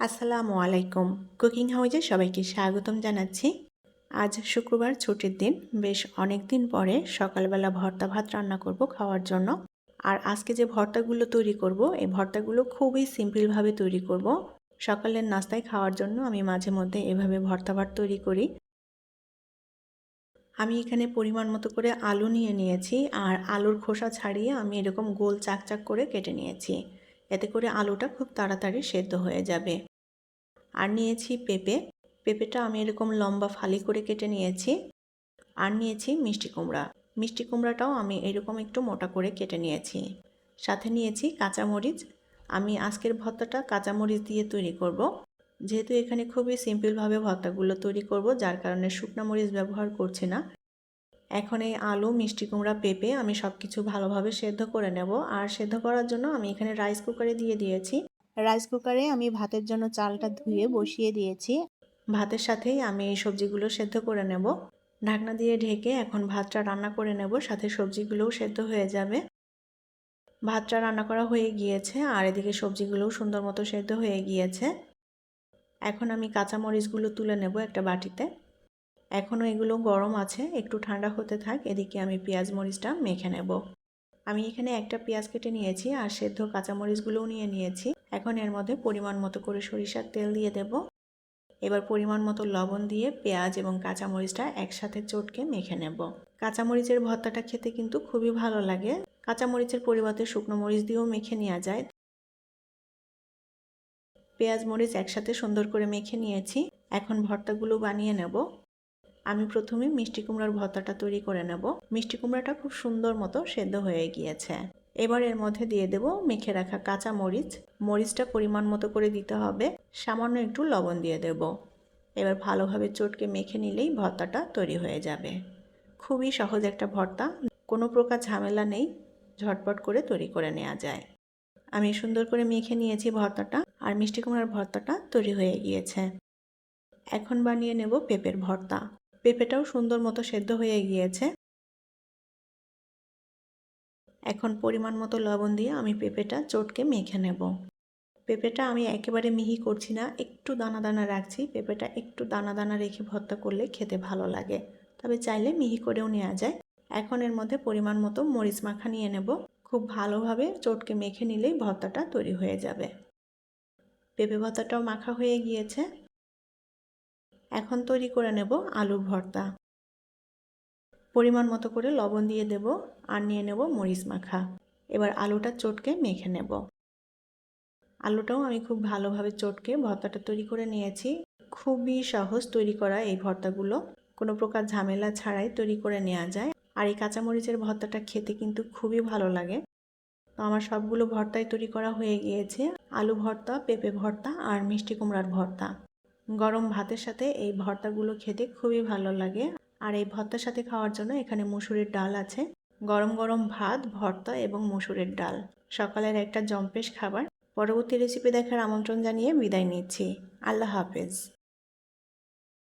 আসসালামু আলাইকুম। কুকিং হাউজে সবাইকে স্বাগতম জানাচ্ছি। আজ শুক্রবার, ছুটির দিন। বেশ অনেক দিন পরে সকালবেলা ভর্তা ভাত রান্না করব খাওয়ার জন্য। আর আজকে যে ভর্তাগুলো তৈরি করব, এই ভর্তাগুলো খুবই সিম্পলভাবে তৈরি করব। সকালের নাস্তায় খাওয়ার জন্য আমি মাঝে মধ্যে এভাবে ভর্তা ভাত তৈরি করি। আমি এখানে পরিমাণ মতো করে আলু নিয়ে নিয়েছি, আর আলুর খোসা ছাড়িয়ে আমি এরকম গোল চাক চাক করে কেটে নিয়েছি। এতে করে আলুটা খুব তাড়াতাড়ি সেদ্ধ হয়ে যাবে। আর নিয়েছি পেঁপে। পেঁপেটা আমি এরকম লম্বা ফালি করে কেটে নিয়েছি। আর নিয়েছি মিষ্টি কুমড়া। মিষ্টি কুমড়াটাও আমি এরকম একটু মোটা করে কেটে নিয়েছি। সাথে নিয়েছি কাঁচামরিচ। আমি আজকের ভর্তাটা কাঁচামরিচ দিয়ে তৈরি করব। যেহেতু এখানে খুবই সিম্পলভাবে ভর্তাগুলো তৈরি করব, যার কারণে শুকনো মরিচ ব্যবহার করছি না। এখন এই আলু, মিষ্টি কুমড়া, পেঁপে আমি সব কিছু ভালোভাবে সেদ্ধ করে নেব। আর সেদ্ধ করার জন্য আমি এখানে রাইস কুকারে দিয়ে দিয়েছি। রাইস কুকারে আমি ভাতের জন্য চালটা ধুয়ে বসিয়ে দিয়েছি। ভাতের সাথেই আমি এই সবজিগুলো সেদ্ধ করে নেব। ঢাকনা দিয়ে ঢেকে এখন ভাতটা রান্না করে নেব, সাথে সবজিগুলোও সেদ্ধ হয়ে যাবে। ভাতটা রান্না করা হয়ে গিয়েছে, আর এদিকে সবজিগুলোও সুন্দর মতো সেদ্ধ হয়ে গিয়েছে। এখন আমি কাঁচামরিচগুলো তুলে নেব একটা বাটিতে। এখনও এগুলো গরম আছে, একটু ঠান্ডা হতে থাক। এদিকে আমি পেঁয়াজ মরিচটা মেখে নেব। আমি এখানে একটা পেঁয়াজ কেটে নিয়েছি, আর সেদ্ধ কাঁচামরিচগুলোও নিয়ে নিয়েছি। এখন এর মধ্যে পরিমাণ মতো করে সরিষার তেল দিয়ে দেব। এবার পরিমাণ মতো লবণ দিয়ে পেঁয়াজ এবং কাঁচামরিচটা একসাথে চটকে মেখে নেব। কাঁচামরিচের ভর্তাটা খেতে কিন্তু খুবই ভালো লাগে। কাঁচামরিচের পরিবর্তে শুকনো মরিচ দিয়েও মেখে নেওয়া যায়। পেঁয়াজ মরিচ একসাথে সুন্দর করে মেখে নিয়েছি। এখন ভর্তাগুলো বানিয়ে নেব। আমি প্রথমে মিষ্টি কুমড়ার ভর্তাটা তৈরি করে নেব। মিষ্টি কুমড়াটা খুব সুন্দর মতো সেদ্ধ হয়ে গিয়েছে। এবার এর মধ্যে দিয়ে দেব মেখে রাখা কাঁচা মরিচ। মরিচটা পরিমাণ মতো করে দিতে হবে। সামান্য একটু লবণ দিয়ে দেব। এবার ভালোভাবে চটকে মেখে নিলেই ভর্তাটা তৈরি হয়ে যাবে। খুবই সহজ একটা ভর্তা, কোনো প্রকার ঝামেলা নেই, ঝটপট করে তৈরি করে নেওয়া যায়। আমি সুন্দর করে মেখে নিয়েছি ভর্তাটা, আর মিষ্টি কুমড়ার ভর্তাটা তৈরি হয়ে গিয়েছে। এখন বানিয়ে নেব পেঁপের ভর্তা। পেঁপেটাও সুন্দর মতো সেদ্ধ হয়ে গিয়েছে। এখন পরিমাণ মতো লবণ দিয়ে আমি পেঁপেটা চটকে মেখে নেব। পেঁপেটা আমি একেবারে মিহি করছি না, একটু দানা দানা রাখছি। পেঁপেটা একটু দানা দানা রেখে ভর্তা করলে খেতে ভালো লাগে, তবে চাইলে মিহি করেও নেওয়া যায়। এখন এর মধ্যে পরিমাণ মতো মরিচ মাখা নিয়ে নেব। খুব ভালোভাবে চটকে মেখে নিলেই ভর্তাটা তৈরি হয়ে যাবে। পেঁপে ভর্তাটাও মাখা হয়ে গিয়েছে। এখন তৈরি করে নেব আলুর ভর্তা। পরিমাণ মতো করে লবণ দিয়ে দেব, আর নিয়ে নেব মরিচ মাখা। এবার আলুটা চটকে মেখে নেব। আলুটাও আমি খুব ভালোভাবে চটকে ভর্তাটা তৈরি করে নিয়েছি। খুবই সহজ তৈরি করা এই ভর্তাগুলো, কোনো প্রকার ঝামেলা ছাড়াই তৈরি করে নেওয়া যায়। আর এই কাঁচামরিচের ভর্তাটা খেতে কিন্তু খুবই ভালো লাগে। তো আমার সবগুলো ভর্তাই তৈরি করা হয়ে গিয়েছে। আলু ভর্তা, পেঁপে ভর্তা, আর মিষ্টি কুমড়ার ভর্তা। গরম ভাতের সাথে এই ভর্তাগুলো খেতে খুবই ভালো লাগে। আর এই ভর্তার সাথে খাওয়ার জন্য এখানে মসুরের ডাল আছে। গরম গরম ভাত, ভর্তা এবং মসুরের ডাল সকালের একটা জম্পেশ খাবার। পরবর্তী রেসিপি দেখার আমন্ত্রণ জানিয়ে বিদায় নিচ্ছি। আল্লাহ হাফেজ।